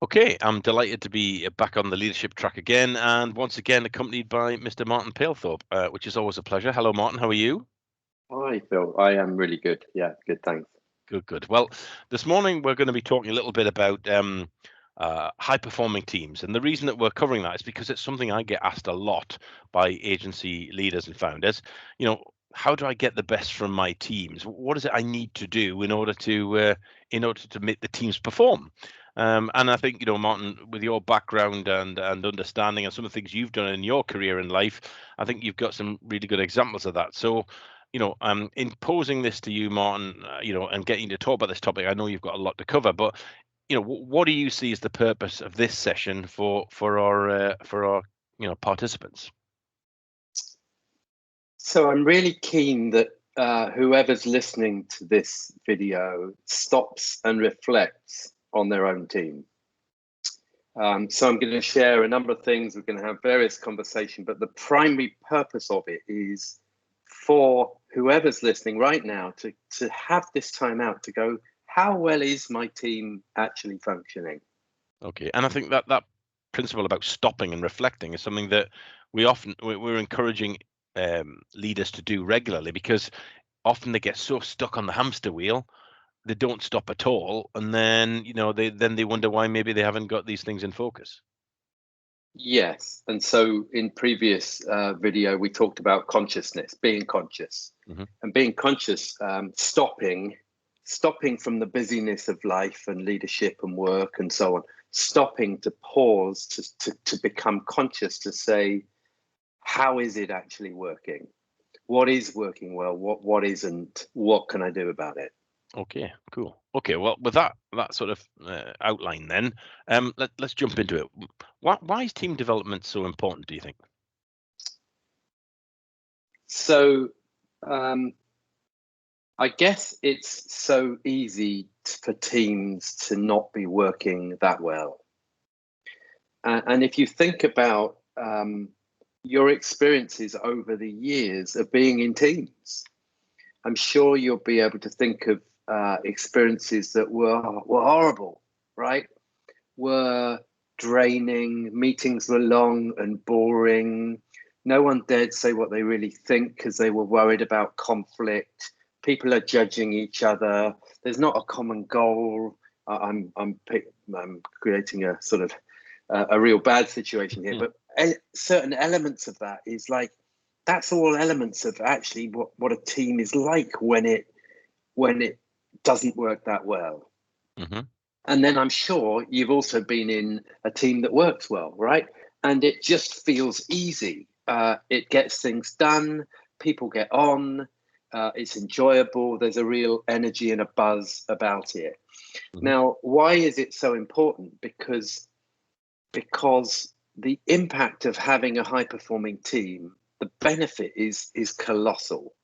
Okay, I'm delighted to be back on the leadership track again, and once again accompanied by Mr. Martin Palethorpe, which is always a pleasure. Hello, Martin. How are you? Hi, Phil. I am really good. Yeah, good. Thanks. Good, good. Well, this morning we're going to be talking a little bit about high-performing teams, and the reason that we're covering that is because it's something I get asked a lot by agency leaders and founders. You know, how do I get the best from my teams? What is it I need to do in order to make the teams perform? And I think, Martin, with your background and understanding and some of the things you've done in your career in life, I think you've got some really good examples of that. So, in posing this to you, Martin, and getting you to talk about this topic, I know you've got a lot to cover, but what do you see as the purpose of this session for our participants? So I'm really keen that whoever's listening to this video stops and reflects on their own team. So I'm going to share a number of things. We're going to have various conversations, but the primary purpose of it is for whoever's listening right now to have this time out to go, how well is my team actually functioning? Okay, and I think that principle about stopping and reflecting is something that we're encouraging leaders to do regularly, because often they get so stuck on the hamster wheel they don't stop at all, and then they wonder why maybe they haven't got these things in focus. Yes, and so in previous video we talked about consciousness, being conscious, and being conscious, stopping from the busyness of life and leadership and work and so on, stopping to pause to become conscious, to say, how is it actually working? What is working well? What isn't? What can I do about it? Okay, cool. Okay, well, with that sort of outline, then let's jump into it. Why is team development so important, do you think? So I guess it's so easy for teams to not be working that well. And if you think about your experiences over the years of being in teams, I'm sure you'll be able to think of experiences that were horrible, right? Were draining, meetings were long and boring. No one dared say what they really think because they were worried about conflict. People are judging each other. There's not a common goal. I'm creating a sort of a real bad situation here, but certain elements of that is like, that's all elements of actually what a team is like when it doesn't work that well. And then I'm sure you've also been in a team that works well, right? And it just feels easy. It gets things done. People get on. It's enjoyable. There's a real energy and a buzz about it. Now, why is it so important? Because the impact of having a high-performing team, the benefit is colossal.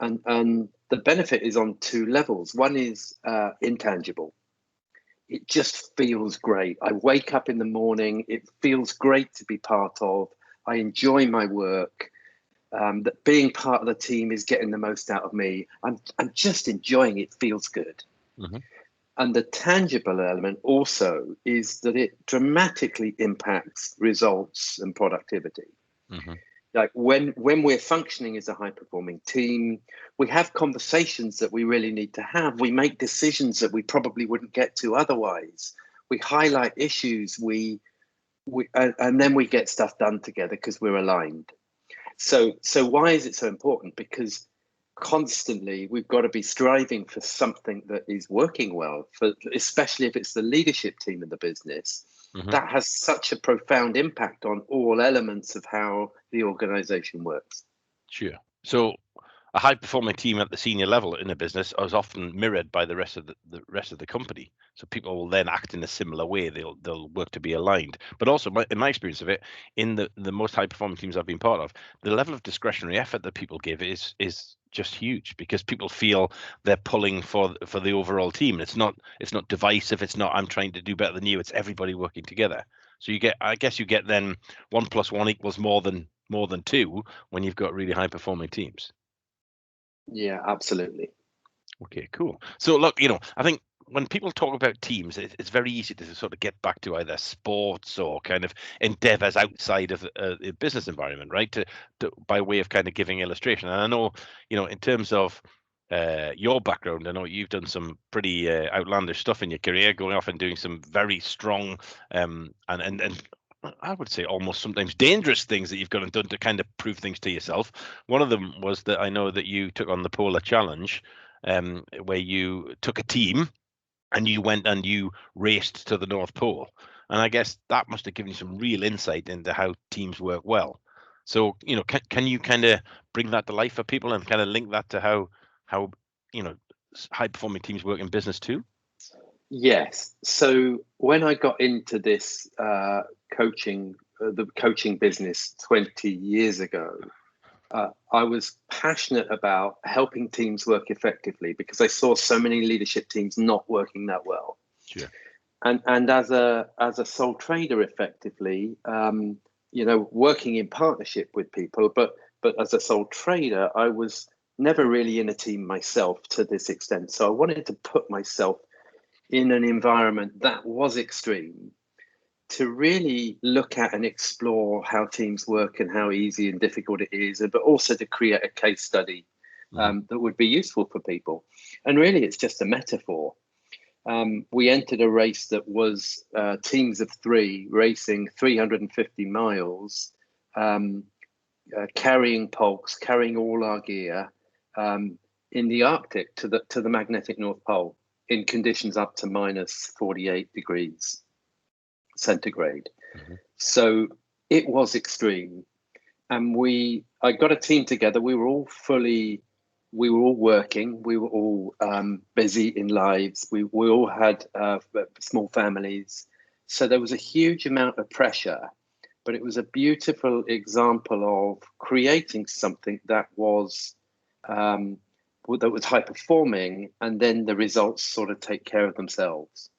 And the benefit is on two levels. One is intangible. It just feels great. I wake up in the morning, it feels great to be part of. I enjoy my work. That being part of the team is getting the most out of me. I'm just enjoying it. Feels good. And the tangible element also is that it dramatically impacts results and productivity. Like when we're functioning as a high-performing team, we have conversations that we really need to have. We make decisions that we probably wouldn't get to otherwise. We highlight issues. And then we get stuff done together because we're aligned. So why is it so important? Because constantly we've got to be striving for something that is working well, especially if it's the leadership team in the business. That has such a profound impact on all elements of how the organization works. Sure. So a high-performing team at the senior level in a business is often mirrored by the rest of the company. So people will then act in a similar way. They'll work to be aligned. But also, in my experience of it, in the most high-performing teams I've been part of, the level of discretionary effort that people give is just huge, because people feel they're pulling for the overall team. It's not divisive. It's not I'm trying to do better than you. It's everybody working together. So I guess you get then 1 + 1 = more than 2 when you've got really high-performing teams. Yeah, absolutely. Okay, cool. So look, I think when people talk about teams, it's very easy to sort of get back to either sports or kind of endeavors outside of the business environment, right? By way of kind of giving illustration. And I know, in terms of your background, I know you've done some pretty outlandish stuff in your career, going off and doing some very strong and I would say almost sometimes dangerous things that you've gone and done to kind of prove things to yourself. One of them was that I know that you took on the Polar Challenge, where you took a team and you went and you raced to the North Pole. And I guess that must have given you some real insight into how teams work well. So, can you kind of bring that to life for people and kind of link that to how high performing teams work in business too? Yes. So when I got into this coaching business 20 years ago, I was passionate about helping teams work effectively because I saw so many leadership teams not working that well. Sure. And as a sole trader, effectively, working in partnership with people, but as a sole trader, I was never really in a team myself to this extent. So I wanted to put myself in an environment that was extreme to really look at and explore how teams work and how easy and difficult it is, but also to create a case study that would be useful for people. And really, it's just a metaphor. We entered a race that was teams of 3 racing 350 miles, carrying pulks, carrying all our gear in the Arctic to the magnetic North Pole in conditions up to minus 48 degrees centigrade. So it was extreme. And I got a team together. We were all working. We were all busy in lives. We all had small families. So there was a huge amount of pressure, but it was a beautiful example of creating something that was high performing, and then the results sort of take care of themselves.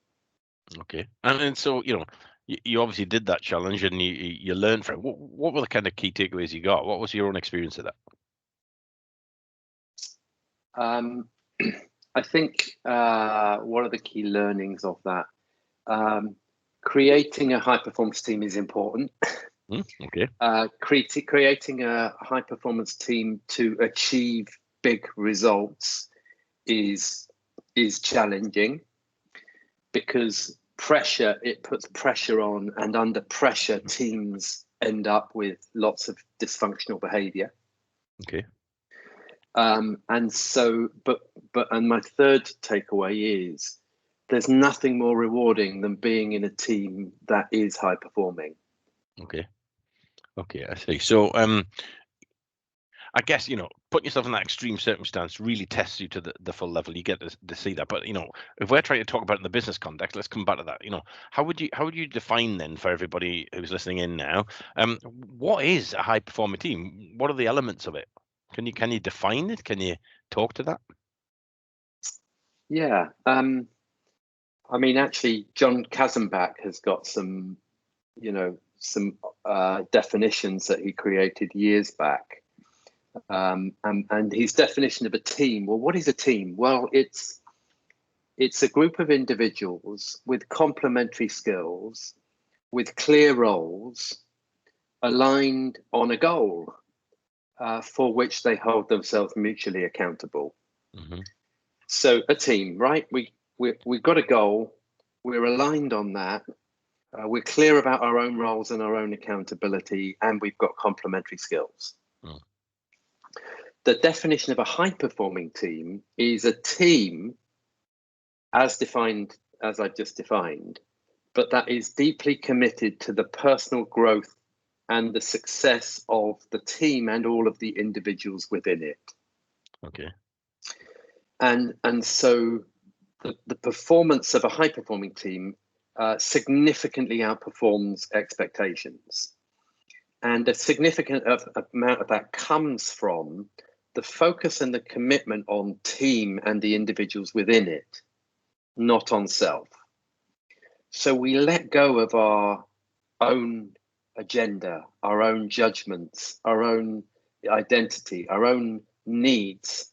Okay. And so, you obviously did that challenge and you learned from it. What were the kind of key takeaways you got? What was your own experience of that? I think one of the key learnings of that, creating a high performance team is important. Okay. Creating a high performance team to achieve big results is challenging because it puts pressure on, and under pressure teams end up with lots of dysfunctional behavior. Okay. And my third takeaway is there's nothing more rewarding than being in a team that is high performing. Okay, I see. So I guess, putting yourself in that extreme circumstance really tests you to the full level. You get to see that. But, if we're trying to talk about it in the business context, let's come back to that. How would you define then, for everybody who's listening in now, what is a high performing team? What are the elements of it? Can you define it? Can you talk to that? Yeah. Actually, John Kazembach has got some definitions that he created years back. And his definition of a team, well, what is a team? Well, it's a group of individuals with complementary skills, with clear roles, aligned on a goal for which they hold themselves mutually accountable. So a team, right? We've got a goal, we're aligned on that, we're clear about our own roles and our own accountability, and we've got complementary skills. The definition of a high-performing team is a team as defined, as I've just defined, but that is deeply committed to the personal growth and the success of the team and all of the individuals within it. Okay. And so the performance of a high-performing team significantly outperforms expectations. And a significant amount of that comes from the focus and the commitment on team and the individuals within it, not on self. So we let go of our own agenda, our own judgments, our own identity, our own needs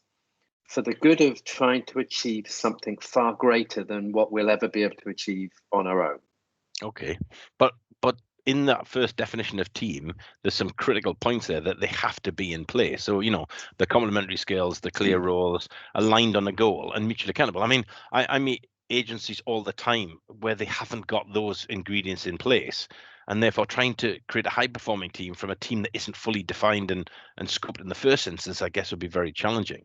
for the good of trying to achieve something far greater than what we'll ever be able to achieve on our own. Okay, but in that first definition of team, there's some critical points there that they have to be in place. So, the complementary skills, the clear roles, aligned on a goal, and mutually accountable. I mean, I meet agencies all the time where they haven't got those ingredients in place, and therefore trying to create a high-performing team from a team that isn't fully defined and scoped in the first instance, I guess, would be very challenging.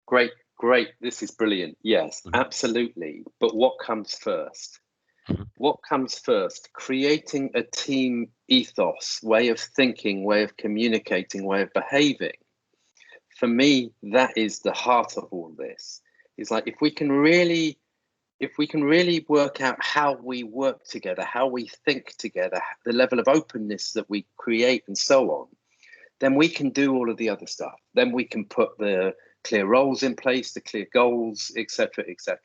Great. This is brilliant. Yes, absolutely. But what comes first? What comes first? Creating a team ethos, way of thinking, way of communicating, way of behaving. For me, that is the heart of all this. It's like if we can really work out how we work together, how we think together, the level of openness that we create and so on, then we can do all of the other stuff. Then we can put the clear roles in place, the clear goals, etc., etc.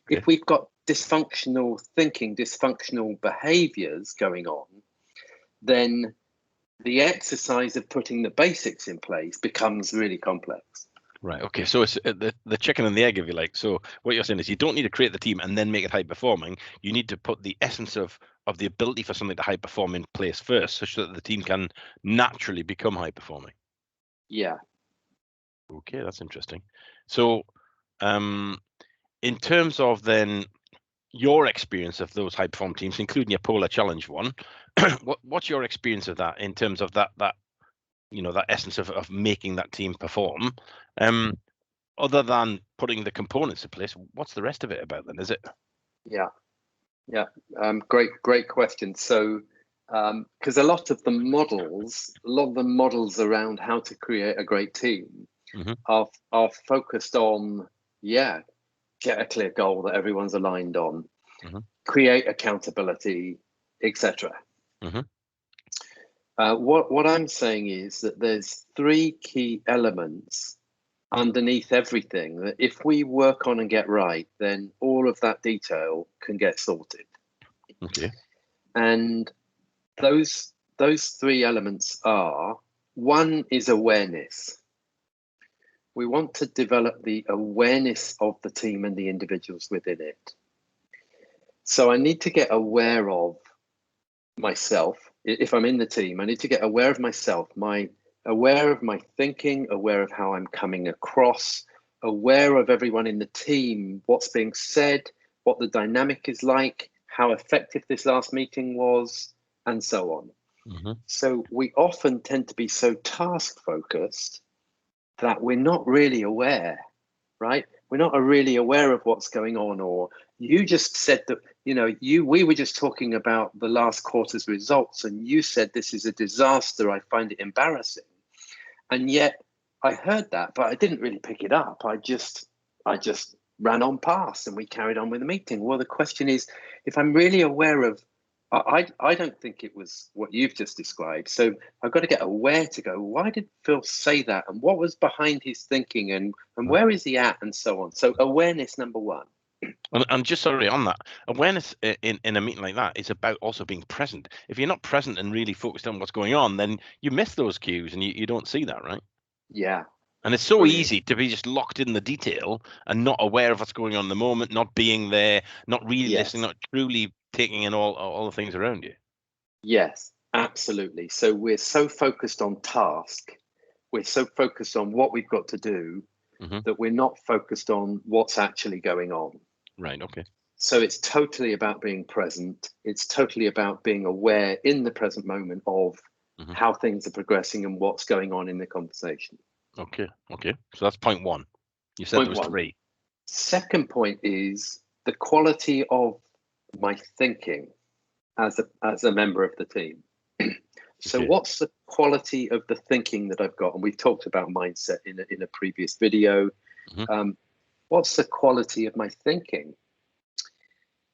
Okay. If we've got dysfunctional thinking, dysfunctional behaviors going on, then the exercise of putting the basics in place becomes really complex. Right. Okay. So it's the chicken and the egg, if you like. So what you're saying is you don't need to create the team and then make it high performing. You need to put the essence of the ability for something to high perform in place first, such that the team can naturally become high performing. Yeah. Okay, that's interesting. So, in terms of then your experience of those high performing teams, including your Polar Challenge one, what's your experience of that in terms of that that essence of making that team perform? Other than putting the components in place, what's the rest of it about then? Is it? Yeah. Great question. So, because a lot of the models around how to create a great team are focused on, get a clear goal that everyone's aligned on, create accountability, etc. What I'm saying is that there's 3 key elements underneath everything that if we work on and get right, then all of that detail can get sorted. Okay. And those 3 elements are, one is awareness. We want to develop the awareness of the team and the individuals within it. So I need to get aware of myself. If I'm in the team, I need to get aware of myself, aware of my thinking, aware of how I'm coming across, aware of everyone in the team, what's being said, what the dynamic is like, how effective this last meeting was, and so on. So we often tend to be so task focused that we're not really aware, right? We're not really aware of what's going on. Or you just said that, we were just talking about the last quarter's results and you said this is a disaster. I find it embarrassing. And yet I heard that, but I didn't really pick it up. I just ran on past and we carried on with the meeting. Well, the question is, if I'm really aware of, I don't think it was what you've just described. So I've got to get aware to go, why did Phil say that? And what was behind his thinking and where is he at and so on. So awareness, number 1. And just sorry on that, awareness in a meeting like that is about also being present. If you're not present and really focused on what's going on, then you miss those cues and you don't see that, right? Yeah. And it's so easy to be just locked in the detail and not aware of what's going on in the moment, not being there, not really listening, not truly taking in all the things around you. Yes, absolutely. So we're so focused on task, we're so focused on what we've got to do that we're not focused on what's actually going on. Right, okay. So it's totally about being present. It's totally about being aware in the present moment of how things are progressing and what's going on in the conversation. Okay. So that's point 1. You said there was 3. Second point is the quality of my thinking as a member of the team. So what's the quality of the thinking that I've got? And we've talked about mindset in a previous video. What's the quality of my thinking?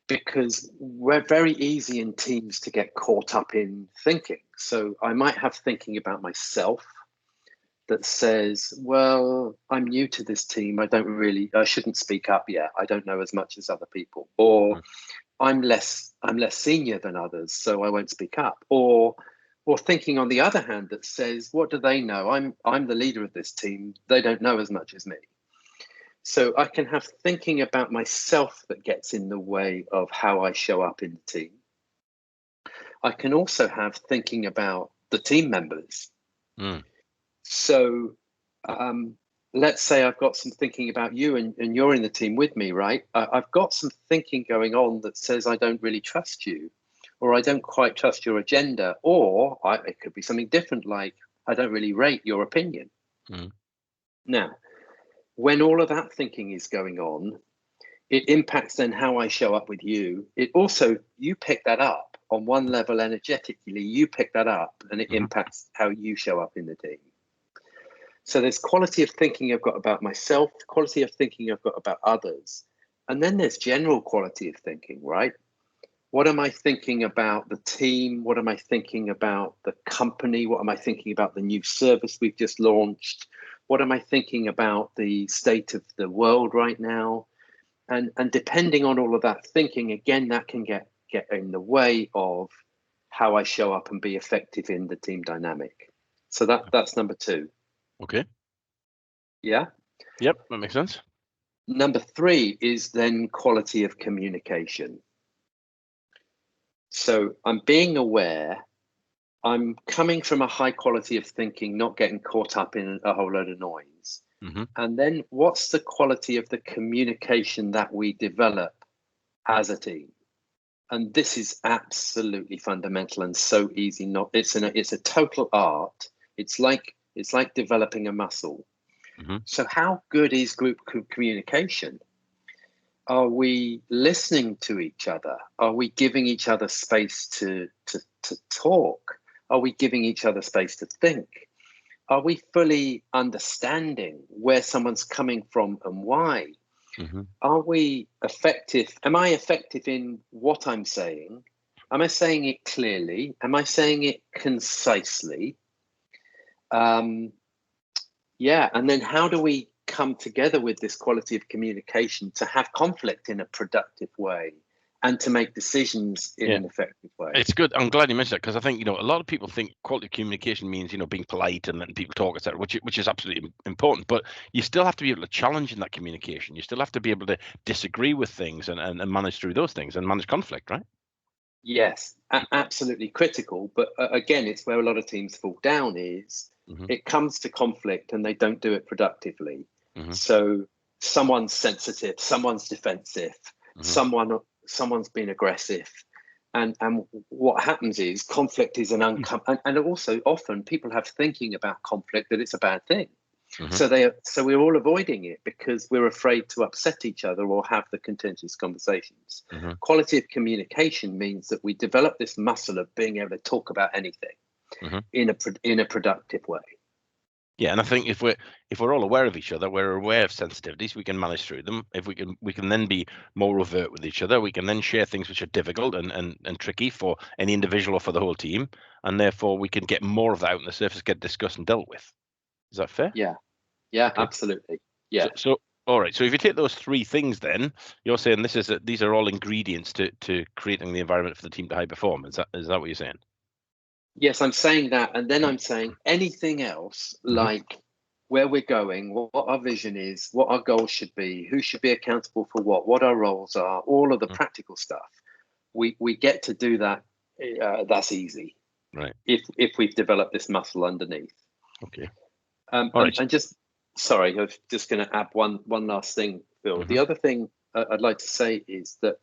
Because we're very easy in teams to get caught up in thinking. So I might have thinking about myself that says, well, I'm new to this team. I shouldn't speak up yet. I don't know as much as other people. Or I'm less senior than others, so I won't speak up. Or thinking on the other hand that says, what do they know? I'm the leader of this team. They don't know as much as me. So I can have thinking about myself that gets in the way of how I show up in the team. I can also have thinking about the team members. So let's say I've got some thinking about you and you're in the team with me, right? I've got some thinking going on that says I don't really trust you, or I don't quite trust your agenda, or it could be something different, like I don't really rate your opinion. Now, when all of that thinking is going on, it impacts then how I show up with you. It also, you pick that up on one level energetically, you pick that up and it impacts how you show up in the team. So there's quality of thinking I've got about myself, quality of thinking I've got about others. And then there's general quality of thinking, right? What am I thinking about the team? What am I thinking about the company? What am I thinking about the new service we've just launched? What am I thinking about the state of the world right now? And depending on all of that thinking, again, that can get in the way of how I show up and be effective in the team dynamic. So that's number 2. Okay. Yeah. Yep, that makes sense. Number 3 is then quality of communication. So I'm being aware, I'm coming from a high quality of thinking, not getting caught up in a whole load of noise. And then what's the quality of the communication that we develop as a team? And this is absolutely fundamental and so easy. It's a total art. It's like developing a muscle. So how good is group communication? Are we listening to each other? Are we giving each other space to talk? Are we giving each other space to think? Are we fully understanding where someone's coming from and why? Are we effective? Am I effective in what I'm saying? Am I saying it clearly? Am I saying it concisely? Yeah, and then how do we come together with this quality of communication to have conflict in a productive way and to make decisions in an effective way? It's good. I'm glad you mentioned that, because I think, a lot of people think quality of communication means, being polite and letting people talk, etc., which is absolutely important. But you still have to be able to challenge in that communication. You still have to be able to disagree with things and manage through those things and manage conflict, right? Yes, absolutely critical. But again, it's where a lot of teams fall down is it comes to conflict and they don't do it productively. So someone's sensitive, someone's defensive, someone's been aggressive. And what happens is conflict is and also often people have thinking about conflict that it's a bad thing. So we're all avoiding it because we're afraid to upset each other or have the contentious conversations. Quality of communication means that we develop this muscle of being able to talk about anything in a productive way. Yeah, and I think if we're all aware of each other, we're aware of sensitivities, we can manage through them. If we can then be more overt with each other, we can then share things which are difficult and tricky for any individual or for the whole team, and therefore we can get more of that out on the surface, get discussed and dealt with. Is that fair? Yeah, okay. Absolutely. Yeah. So all right. So if you take those 3 things, then you're saying these are all ingredients to creating the environment for the team to high perform. Is that what you're saying? Yes, I'm saying that, and then I'm saying anything else, like where we're going, what our vision is, what our goals should be, who should be accountable for what our roles are, all of the practical stuff. We get to do that. That's easy, right? If we've developed this muscle underneath. Okay. And just sorry, I'm just going to add one last thing, Phil. The other thing I'd like to say is that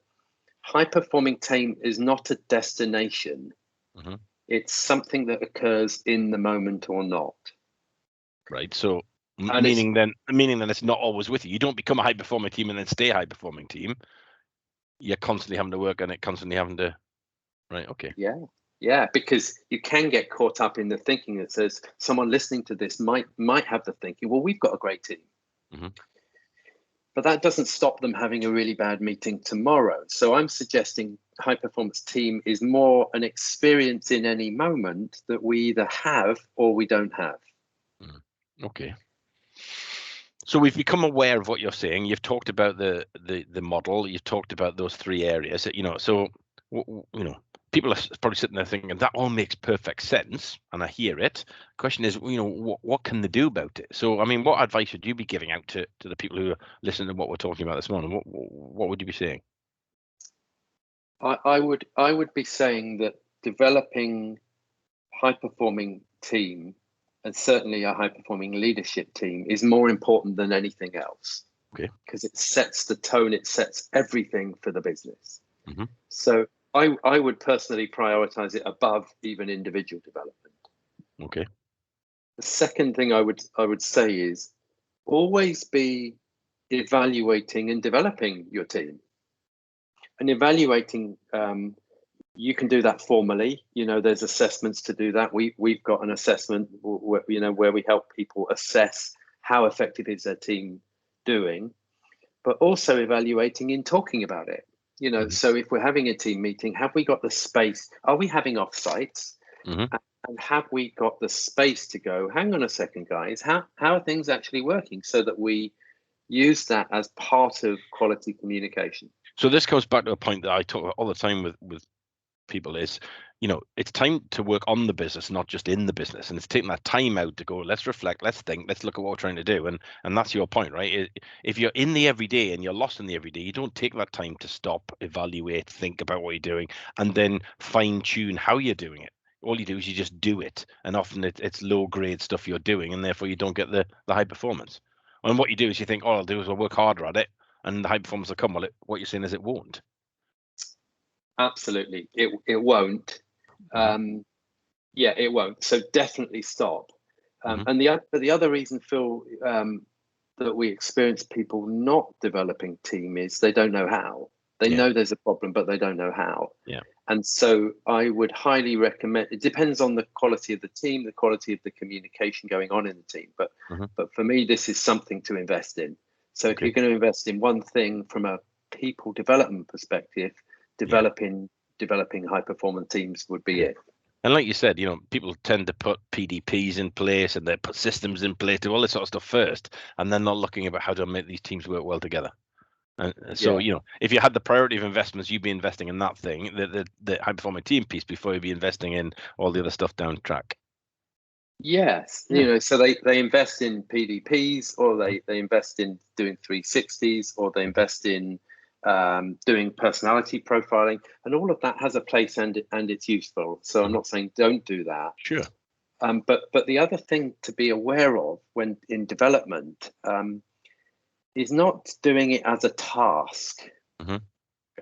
high performing team is not a destination. It's something that occurs in the moment or not. Right. So meaning then it's not always with you. You don't become a high performing team and then stay a high performing team. You're constantly having to work on it, constantly having to. Right. Okay. Yeah, because you can get caught up in the thinking that says someone listening to this might have the thinking, well, we've got a great team. But that doesn't stop them having a really bad meeting tomorrow. So I'm suggesting high performance team is more an experience in any moment that we either have or we don't have. Okay. So we've become aware of what you're saying. You've talked about the model. You've talked about those 3 areas. So people are probably sitting there thinking that all makes perfect sense, and I hear it. The question is, what can they do about it? So, I mean, what advice would you be giving out to the people who are listening to what we're talking about this morning? What would you be saying? I would be saying that developing high-performing team, and certainly a high-performing leadership team, is more important than anything else. Okay. Because it sets the tone, it sets everything for the business. Mm-hmm. So I would personally prioritize it above even individual development. Okay. The second thing I would say is always be evaluating and developing your team. And evaluating, you can do that formally. There's assessments to do that. We've got an assessment where we help people assess how effective is their team doing, but also evaluating in talking about it. Mm-hmm. So if we're having a team meeting, have we got the space? Are we having offsites? Mm-hmm. And have we got the space to go, hang on a second, guys, how are things actually working, so that we use that as part of quality communication? So this comes back to a point that I talk about all the time with people is, it's time to work on the business, not just in the business. And it's taking that time out to go, let's reflect, let's think, let's look at what we're trying to do. And that's your point, right? If you're in the everyday and you're lost in the everyday, you don't take that time to stop, evaluate, think about what you're doing, and then fine tune how you're doing it. All you do is you just do it. And often it's low grade stuff you're doing, and therefore you don't get the high performance. And what you do is you think, all I'll do is I'll work harder at it, and the high performance will come. Well, what you're saying is it won't. Absolutely, it won't. It won't. So definitely stop. And the other reason, Phil, that we experience people not developing team is they don't know how. They know there's a problem, but they don't know how. Yeah. And so I would highly recommend. It depends on the quality of the team, the quality of the communication going on in the team. But for me, this is something to invest in. So if you're going to invest in one thing from a people development perspective, developing high performance teams would be it. And like you said, people tend to put PDPs in place and they put systems in place, do all this sort of stuff first, and then not looking about how to make these teams work well together. And so, if you had the priority of investments, you'd be investing in that thing, the high performing team piece, before you'd be investing in all the other stuff down the track. Yes, so they invest in PDPs, or they invest in doing 360s, or they invest in doing personality profiling, and all of that has a place and it's useful. So I'm not saying don't do that. Sure. But the other thing to be aware of when in development is not doing it as a task.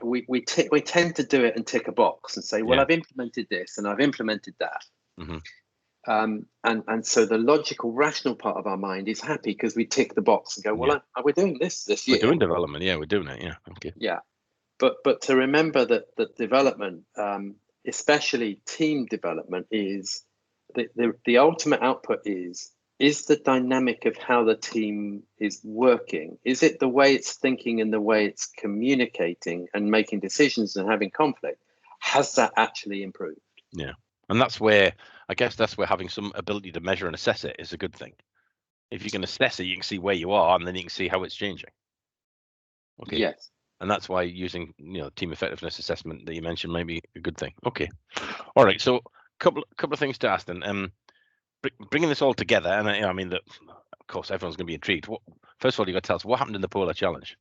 We tend to do it and tick a box and say, well, I've implemented this and I've implemented that. And so the logical, rational part of our mind is happy because we tick the box and go, well, we're doing this year. We're doing development. Yeah, we're doing it. Yeah. Okay. Yeah. But to remember that development, especially team development, is the ultimate output is the dynamic of how the team is working. Is it the way it's thinking and the way it's communicating and making decisions and having conflict? Has that actually improved? Yeah. And that's where having some ability to measure and assess it is a good thing. If you can assess it, you can see where you are, and then you can see how it's changing. Okay. Yes. And that's why using team effectiveness assessment that you mentioned may be a good thing. Okay. All right. So couple of things to ask then. Bringing this all together, and I mean that, of course, everyone's going to be intrigued. First of all, you've got to tell us what happened in the Polar Challenge,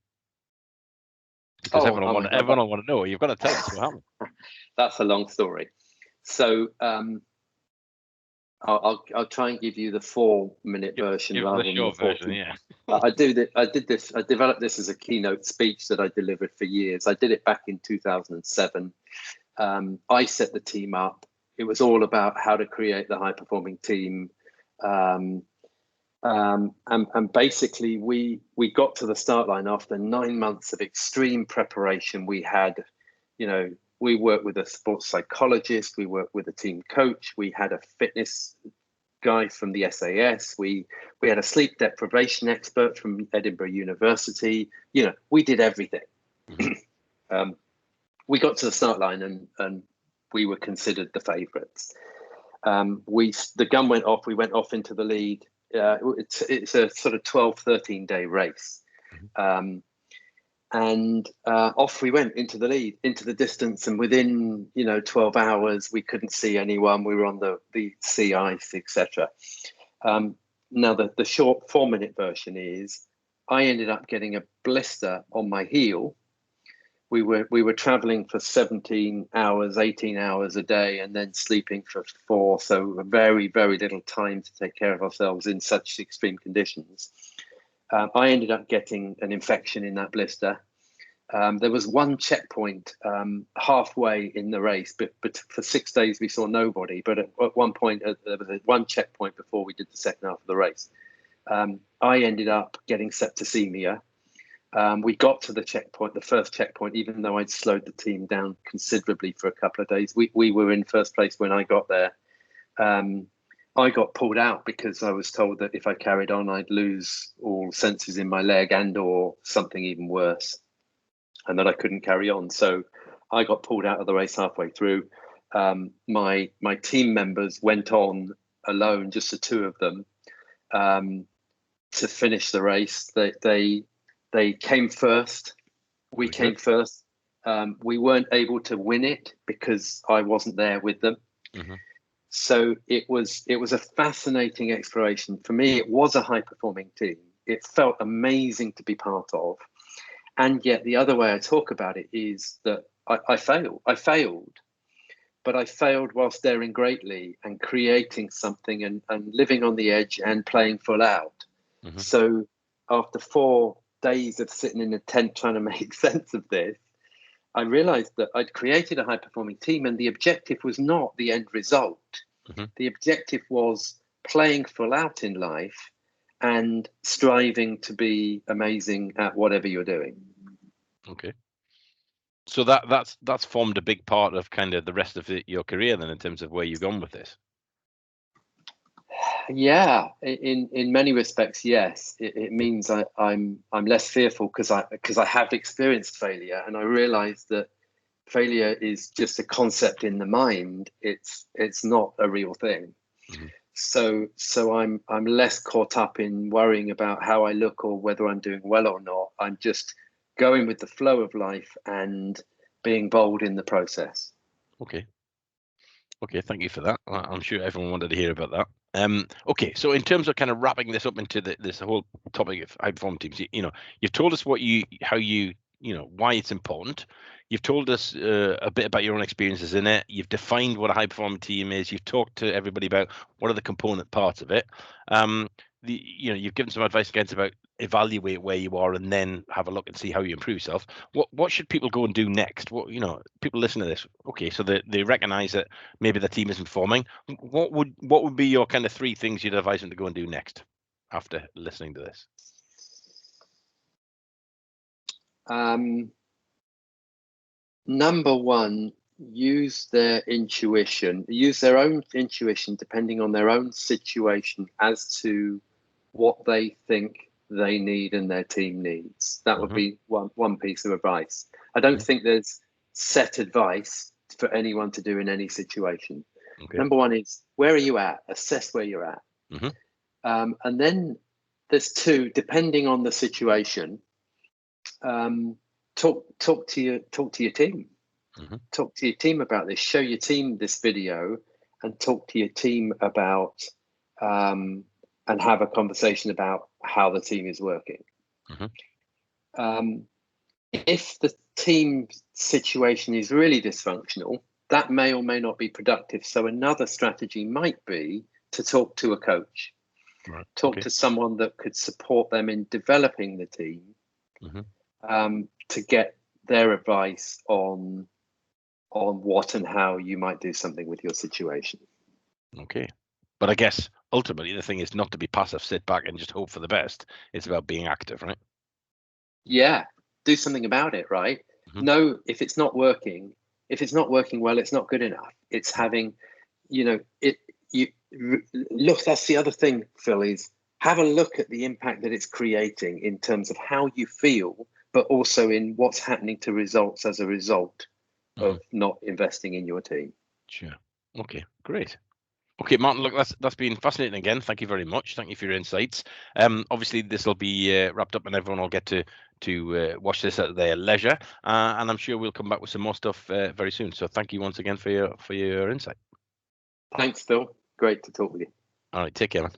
because everyone will want to know. You've got to tell us what happened. That's a long story. So I'll try and give you the 4-minute version rather than the short version. Yeah. I developed this as a keynote speech that I delivered for years. I did it back in 2007. I set the team up. It was all about how to create the high performing team. And basically we got to the start line after 9 months of extreme preparation. We had, we worked with a sports psychologist, we worked with a team coach, we had a fitness guy from the SAS, we had a sleep deprivation expert from Edinburgh University. We did everything. We got to the start line and we were considered the favourites. The gun went off, we went off into the lead. It's a sort of 12, 13 day race. And off we went into the lead, into the distance, and within 12 hours we couldn't see anyone. We were on the sea ice, etc. Now the short 4-minute version is I ended up getting a blister on my heel. We were traveling for 17 hours, 18 hours a day, and then sleeping for 4. So very, very little time to take care of ourselves in such extreme conditions. I ended up getting an infection in that blister. There was one checkpoint halfway in the race, but for 6 days we saw nobody. But at one point, there was one checkpoint before we did the second half of the race. I ended up getting septicemia. We got to the checkpoint, the first checkpoint, even though I'd slowed the team down considerably for a couple of days. We were in first place when I got there. I got pulled out because I was told that if I carried on, I'd lose all senses in my leg or something even worse, and that I couldn't carry on. So I got pulled out of the race halfway through. My team members went on alone, just the two of them, to finish the race. They came first. We came first. We weren't able to win it because I wasn't there with them. Mm-hmm. So it was a fascinating exploration. For me, it was a high-performing team. It felt amazing to be part of. And yet the other way I talk about it is that I failed. I failed, but I failed whilst daring greatly and creating something and living on the edge and playing full out. Mm-hmm. So after 4 days of sitting in a tent trying to make sense of this, I realized that I'd created a high-performing team, and the objective was not the end result. Mm-hmm. The objective was playing full out in life and striving to be amazing at whatever you're doing. Okay. So that's formed a big part of kind of the rest of your career then, in terms of where you've gone with this. Yeah, in many respects, yes. It means I'm less fearful because I have experienced failure, and I realize that failure is just a concept in the mind. It's not a real thing. Mm-hmm. So I'm less caught up in worrying about how I look or whether I'm doing well or not. I'm just going with the flow of life and being bold in the process. Okay, thank you for that. I'm sure everyone wanted to hear about that. Okay, so in terms of kind of wrapping this up into this whole topic of high performance teams, you've told us why it's important. You've told us a bit about your own experiences in it. You've defined what a high performing team is. You've talked to everybody about what are the component parts of it. You've given some advice against about evaluate where you are and then have a look and see how you improve yourself. What should people go and do next? People listen to this. Okay, so they recognize that maybe the team isn't performing. What would be your kind of 3 things you'd advise them to go and do next after listening to this? Number 1, use their own intuition, depending on their own situation, as to what they think they need and their team needs. That would be one piece of advice. I don't think there's set advice for anyone to do in any situation. Okay. Number 1 is, where are you at? Assess where you're at. Mm-hmm. And then there's 2, depending on the situation. Talk to your team. Mm-hmm. Talk to your team about this. Show your team this video and talk to your team about and have a conversation about how the team is working. Mm-hmm. If the team situation is really dysfunctional, that may or may not be productive. So another strategy might be to talk to a coach. Right. Talk to someone that could support them in developing the team. Mm-hmm. To get their advice on what and how you might do something with your situation. Okay. But I guess ultimately the thing is not to be passive, sit back and just hope for the best. It's about being active, right? Yeah. Do something about it, right? Mm-hmm. No, if it's not working well, it's not good enough. It's having, look, that's the other thing, Phil, is have a look at the impact that it's creating in terms of how you feel, but also in what's happening to results as a result of not investing in your team. Sure. Okay, great. Okay, Martin, look, that's been fascinating again. Thank you very much. Thank you for your insights. Obviously, this will be wrapped up and everyone will get to to watch this at their leisure, and I'm sure we'll come back with some more stuff very soon. So thank you once again for your insight. Thanks, Phil. Great to talk with you. All right, take care, man.